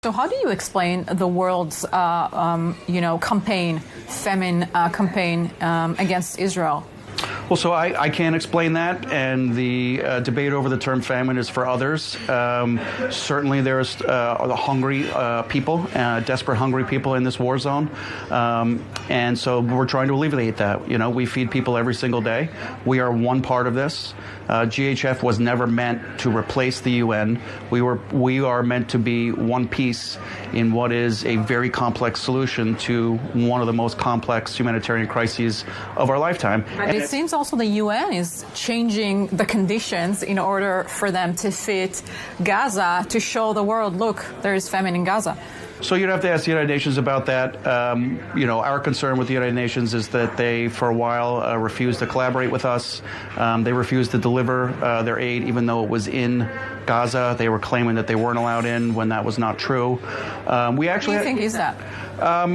So how do you explain the world's, famine campaign against Israel? Well, so I can't explain that, and the debate over the term famine is for others. Certainly there's the hungry people, desperate hungry people in this war zone, and so we're trying to alleviate that. You know, we feed people every single day. We are one part of this. GHF was never meant to replace the UN. We are meant to be one piece in what is a very complex solution to one of the most complex humanitarian crises of our lifetime. But it seems also the UN is changing the conditions in order for them to fit Gaza, to show the world, look, there is famine in Gaza. So you'd have to ask the United Nations about that. Our concern with the United Nations is that they, for a while, refused to collaborate with us. They refused to deliver their aid, even though it was in Gaza. They were claiming that they weren't allowed in when that was not true. What do you think is that?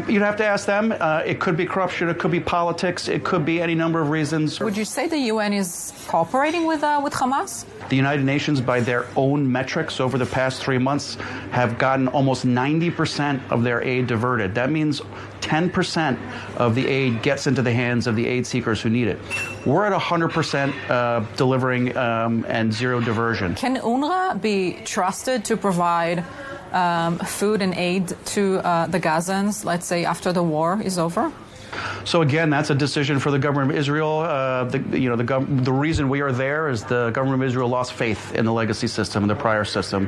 You'd have to ask them. It could be corruption. It could be politics. It could be any number of reasons. Would you say the UN is cooperating with Hamas? The United Nations, by their own metrics over the past 3 months, have gotten almost 90% of their aid diverted. That means 10% of the aid gets into the hands of the aid seekers who need it. We're at 100% delivering and zero diversion. Can UNRWA be trusted to provide food and aid to the Gazans, let's say, after the war is over? So again, that's a decision for the government of Israel. The reason we are there is the government of Israel lost faith in the legacy system, the prior system.